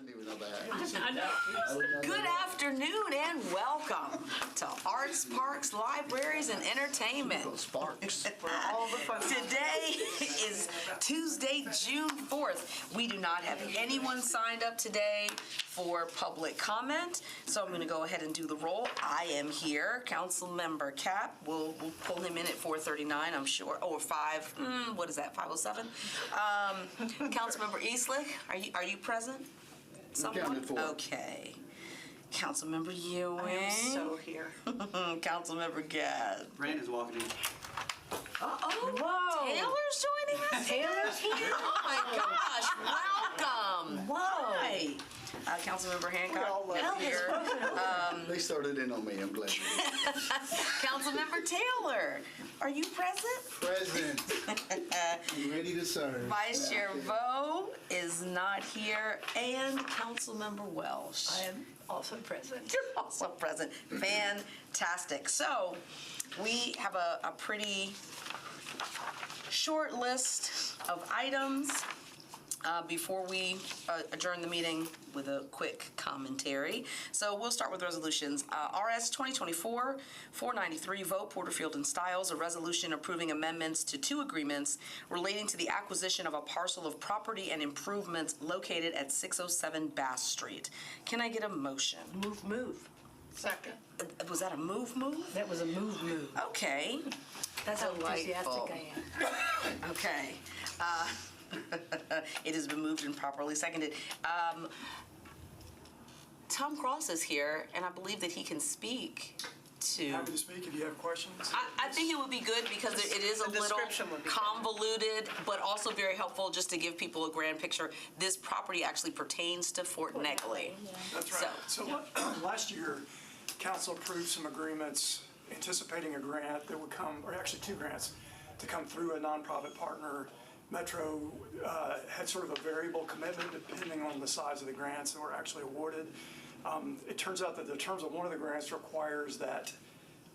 didn't even know that. I know. Good afternoon and welcome to Arts, Parks, Libraries, and Entertainment. Sparks. For all the fun. Today is Tuesday, June 4th. We do not have anyone signed up today for public comment, so I'm going to go ahead and do the roll. I am here. Councilmember Cap, we'll pull him in at 4:39, I'm sure, or 5, what is that, 5:07? Councilmember Eastlick, are you present? Counted for. Okay. Councilmember Ewing. I am so here. Councilmember Gadd. Brandon's walking in. Uh-oh. Whoa. Taylor's joining us? Taylor's here? Oh my gosh, welcome. Whoa. Hi. Councilmember Hancock all is love here. They started in on me, I'm glad. Councilmember Taylor, are you present? Present. I'm ready to serve. Vice Chair Vo is not here, and Councilmember Welsh. I am also present. You're also present. Fantastic. So we have a pretty short list of items before we adjourn the meeting with a quick commentary. So we'll start with resolutions. RS 2024-493, vote Porterfield and Stiles, a resolution approving amendments to 2 agreements relating to the acquisition of a parcel of property and improvements located at 607 Bass Street. Can I get a motion? Move. Second. Was that a move? That was a move. Okay. That's how Delightful. enthusiastic I am. Okay. It has been moved and properly seconded. Tom Cross is here, and I believe that he can speak to... Happy to speak if you have questions. I think it would be good because it is a The little description would be good. convoluted, but also very helpful just to give people a grand picture. This property actually pertains to Fort Negley. That's right. So last year, council approved some agreements anticipating a grant that would come, or actually 2 grants, to come through a nonprofit partner. Metro had sort of a variable commitment depending on the size of the grants that were actually awarded. It turns out that the terms of one of the grants requires that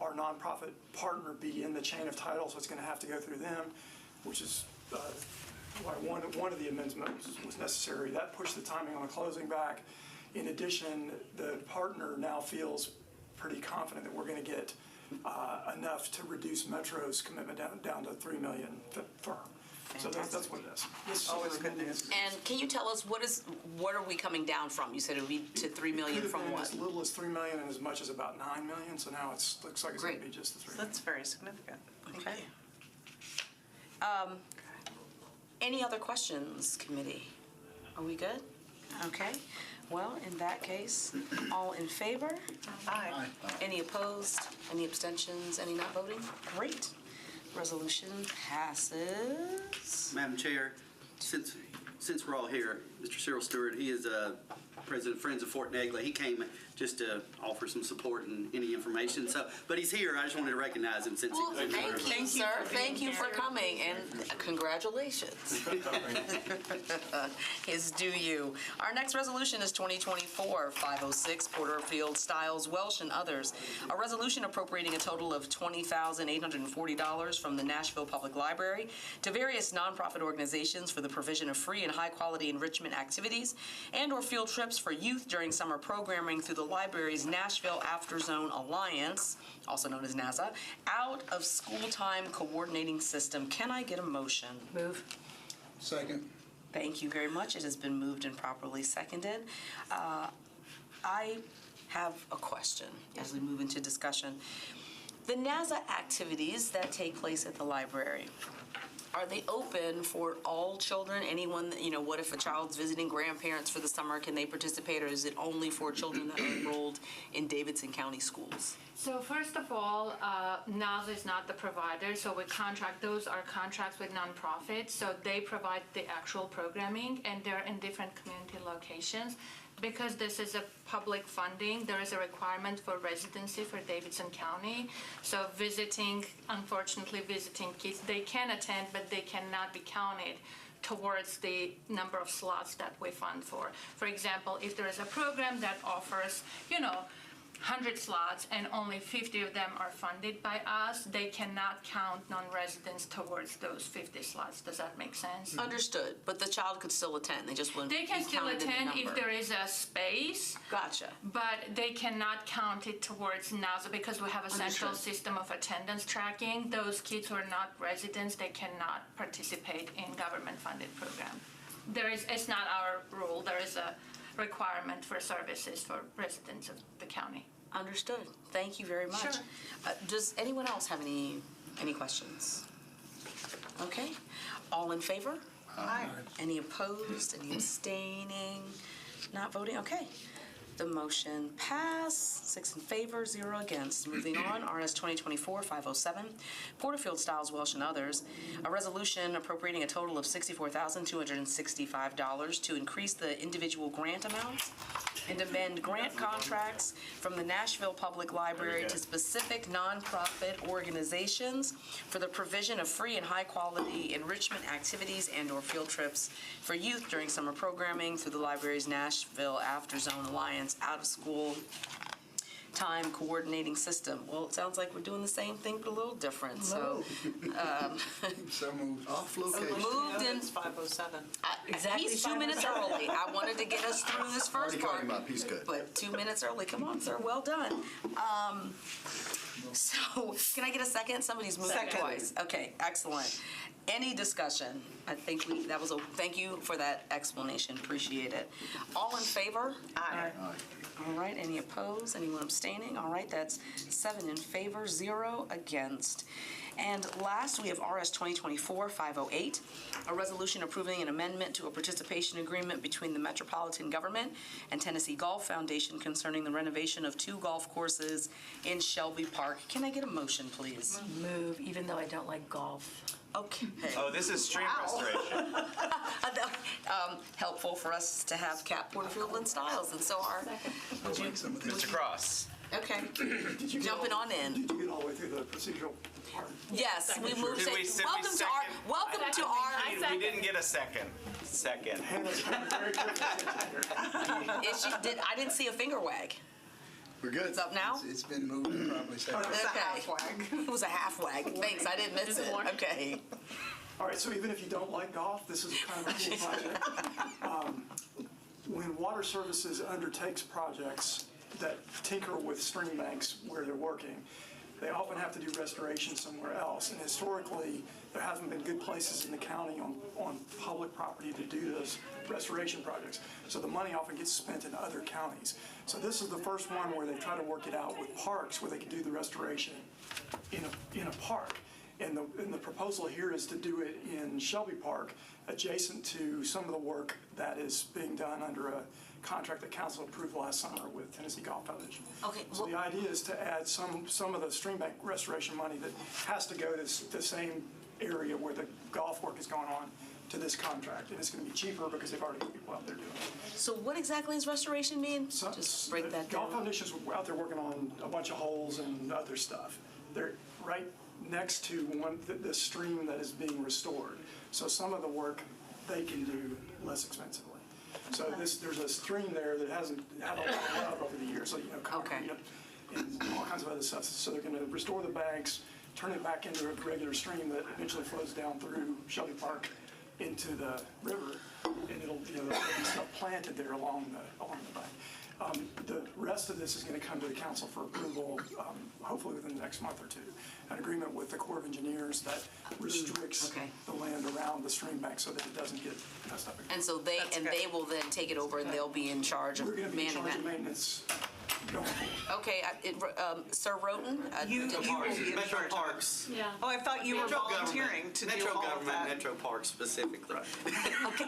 our nonprofit partner be in the chain of title, so it's going to have to go through them, which is why one of the amendments was necessary. That pushed the timing on the closing back. In addition, the partner now feels pretty confident that we're going to get enough to reduce Metro's commitment down to $3 million firm. So that's what it is. This is always good news. And can you tell us what are we coming down from? You said it would be to $3 million from what? As little as $3 million and as much as about $9 million. So now it looks like it's going to be just the $3 million. That's very significant. Okay. Any other questions, committee? Are we good? Okay. Well, in that case, all in favor? Aye. Any opposed? Any abstentions? Any not voting? Great. Resolution passes. Madam Chair, since we're all here, Mr. Cyril Stewart, he is President of Friends of Fort Negley. He came just to offer some support and any information. But he's here. I just wanted to recognize him since Well, he's thank you, sir. Thank you for coming, and congratulations. Is due you. Our next resolution is 2024-506, Porterfield, Stiles, Welsh, and others. A resolution appropriating a total of $20,840 from the Nashville Public Library to various nonprofit organizations for the provision of free and high-quality enrichment activities and/or field trips for youth during summer programming through the library's Nashville After Zone Alliance, also known as NASA, out of school time coordinating system. Can I get a motion? Move. Second. Thank you very much. It has been moved and properly seconded. I have a question as we move into discussion. The NASA activities that take place at the library, are they open for all children? Anyone, what if a child's visiting grandparents for the summer, can they participate, or is it only for children that are enrolled in Davidson County schools? So first of all, NASA is not the provider, so those are contracts with nonprofits, so they provide the actual programming, and they're in different community locations. Because this is a public funding, there is a requirement for residency for Davidson County. So unfortunately visiting kids, they can attend, but they cannot be counted towards the number of slots that we fund for. For example, if there is a program that offers, 100 slots and only 50 of them are funded by us, they cannot count non-residents towards those 50 slots. Does that make sense? Understood, but the child could still attend, they just wouldn't be They can still counted in the attend if number. there is a space, Gotcha. but they cannot count it towards NASA because we have a central Understood. system of attendance tracking. Those kids who are not residents, they cannot participate in government-funded program. It's not our rule, there is a requirement for services for residents of the county. Understood. Thank you very much. Sure. Does anyone else have any questions? Okay. All in favor? Aye. Any opposed? Any abstaining? Not voting? Okay. The motion passed, 6 in favor, 0 against. Moving on, RS 2024-507, Porterfield Styles Welsh and others, a resolution appropriating a total of $64,265 to increase the individual grant amounts and amend grant contracts from the Nashville Public Library to specific nonprofit organizations for the provision of free and high-quality enrichment activities and/or field trips for youth during summer programming through the library's Nashville After Zone Alliance out-of-school time coordinating system. Well, it sounds like we're doing the same thing, but a little different, so. So moved. Off location. Moved in, It's 5:07. he's 2 minutes early. I wanted to get us through this first Already called part. him up. He's good. But 2 minutes early, come on, sir, well done. So, can I get a second? Somebody's moved Second. twice. Okay, excellent. Any discussion? I think thank you for that explanation, appreciate it. All in favor? Aye. All right, any opposed? Anyone abstaining? All right, that's 7 in favor, 0 against. And last, we have RS 2024-508, a resolution approving an amendment to a participation agreement between the Metropolitan Government and Tennessee Golf Foundation concerning the renovation of 2 golf courses in Shelby Park. Can I get a motion, please? Move, even though I don't like golf. Okay. Oh, this is stream restoration. Helpful for us to have Cat Porterfield and Styles, and so are. Would you? Mr. Cross. Okay. Did you get Jumping all- on in. Did you get all the way through the procedural part? Yes, we moved Did it. we second? Welcome to our. We didn't get a second. Hannah's coming very quickly. I didn't see a finger wag. We're good. It's up now? It's been moved and probably seconded. It's a Okay. half wag. It was a half wag. Thanks, I didn't miss it. Okay. All right, so even if you don't like golf, this is kind of a cool project. When Water Services undertakes projects that tinker with stream banks where they're working, they often have to do restoration somewhere else. And historically, there hasn't been good places in the county on public property to do those restoration projects. So the money often gets spent in other counties. So this is the first one where they try to work it out with parks where they can do the restoration in a park. And the proposal here is to do it in Shelby Park, adjacent to some of the work that is being done under a contract that council approved last summer with Tennessee Golf Foundation. Okay, So the idea is to add some of the stream bank restoration money that has to go to the same area where the golf work is going on to this contract. And it's going to be cheaper because they've already got people out there doing it. So what exactly does restoration mean? So Just break that the Golf down. Foundation's out there working on a bunch of holes and other stuff. They're right next to the stream that is being restored. So some of the work they can do less expensively. So there's a stream there that hasn't had a lot of love over the years, like, concrete and all kinds of other stuff. So they're going to restore the banks, turn it back into a regular stream that eventually flows down through Shelby Park into the river, and there'll be stuff planted there along the bank. The rest of this is going to come to the council for approval, hopefully within the next month or two. An agreement with the Corps of Engineers that restricts Okay. the land around the stream bank so that it doesn't get messed up again. And so they will then take it over and they'll be in charge of We're going to be in manning charge of that. maintenance going forward. Okay, Sir Roten? You will be in Metro charge. Parks. Yeah. Oh, I thought you were Metro volunteering government. to Metro do all of government, that. Metro Parks specifically. Okay.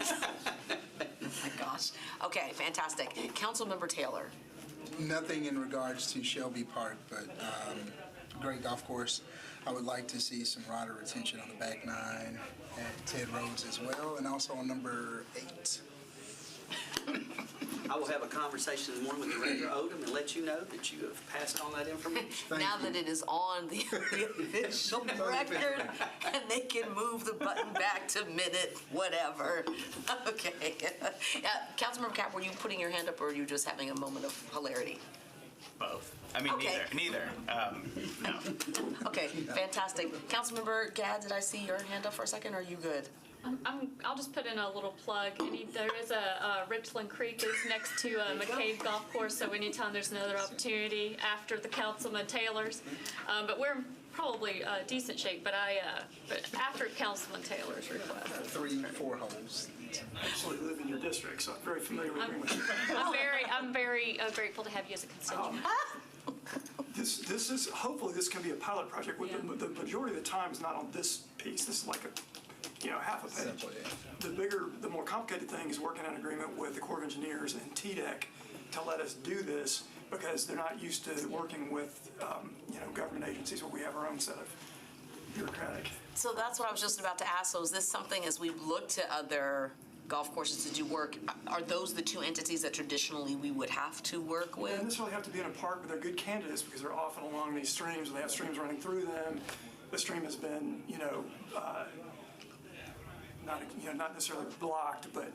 Oh my gosh. Okay, fantastic. Councilmember Taylor. Nothing in regards to Shelby Park, but great golf course. I would like to see some rider retention on the back nine at Ted Rhodes as well, and also on number 8. I will have a conversation in the morning with Director Odom and let you know that you have passed on that information. Now that it is on the official record and they can move the button back to minute, whatever. Okay. Councilmember Cap, were you putting your hand up or were you just having a moment of hilarity? Both. I mean, Okay. neither. No. Okay, fantastic. Councilmember Gadd, did I see your hand up for a second? Or are you good? I'll just put in a little plug. There is Richland Creek is next to McCabe Golf Course, so anytime there's another opportunity after the Councilman Taylor's, but we're in probably decent shape. But after Councilman Taylor's request, 3-4 holes. I actually live in your district, so I'm very familiar with Greenwich. I'm very grateful to have you as a constituent. This is, hopefully this can be a pilot project. With the majority of the time is not on this piece. This is like half a page. Simple, yeah. The more complicated thing is working on agreement with the Corps of Engineers and TDEC to let us do this, because they're not used to working with, government agencies where we have our own set of bureaucratic. So that's what I was just about to ask. So is this something, as we look to other golf courses to do work, are those the two entities that traditionally we would have to work They with? don't necessarily have to be in a park, but they're good candidates because they're often along these streams. They have streams running through them. The stream has been, not necessarily blocked, but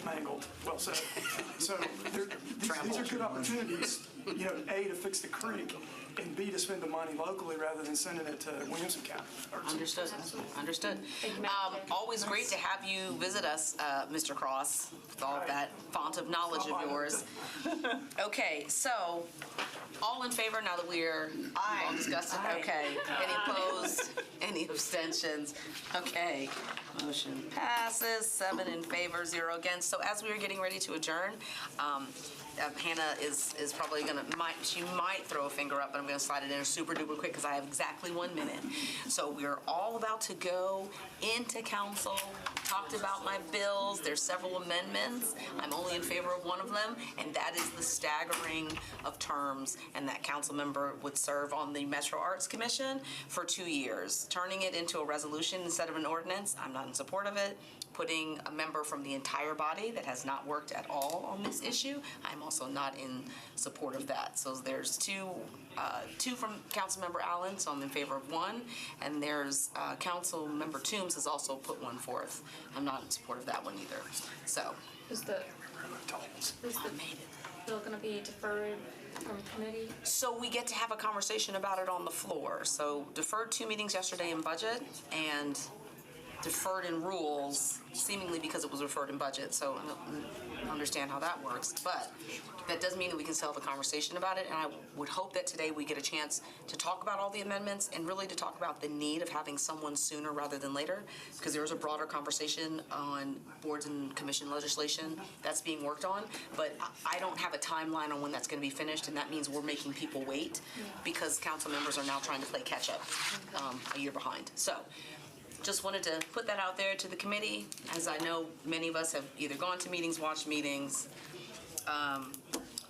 mangled. Well said. So these are good opportunities, A, to fix the creek, and B, to spend the money locally rather than sending it to Williamson County. Understood. Thank you, Madam Chair. Always great to have you visit us, Mr. Cross, with all of that font of knowledge of yours. Okay, so, all in favor now that we've all discussed it? Okay. Any opposed? Any abstentions? Okay. Motion passes, 7 in favor, 0 against. So as we are getting ready to adjourn, Hannah is probably she might throw a finger up, but I'm gonna slide it in super duper quick because I have exactly 1 minute. So we're all about to go into council, talked about my bills, there's several amendments. I'm only in favor of one of them, and that is the staggering of terms, and that council member would serve on the Metro Arts Commission for 2 years. Turning it into a resolution instead of an ordinance, I'm not in support of it. Putting a member from the entire body that has not worked at all on this issue, I'm also not in support of that. So there's two from Councilmember Allen, so I'm in favor of one, and there's Councilmember Toombs has also put one forth. I'm not in support of that one either. So Is the bill going to be deferred from committee? So we get to have a conversation about it on the floor. So deferred 2 meetings yesterday in budget, and deferred in rules, seemingly because it was referred in budget, so I don't understand how that works. But that does mean that we can still have a conversation about it, and I would hope that today we get a chance to talk about all the amendments and really to talk about the need of having someone sooner rather than later, because there is a broader conversation on boards and commission legislation that's being worked on, but I don't have a timeline on when that's going to be finished, and that means we're making people wait because council members are now trying to play catch up a year behind. So just wanted to put that out there to the committee, as I know many of us have either gone to meetings, watched meetings,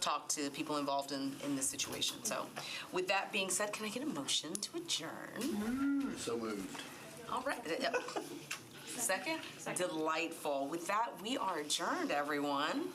talked to people involved in this situation. So with that being said, can I get a motion to adjourn? So moved. All right. Second? Delightful. With that, we are adjourned, everyone.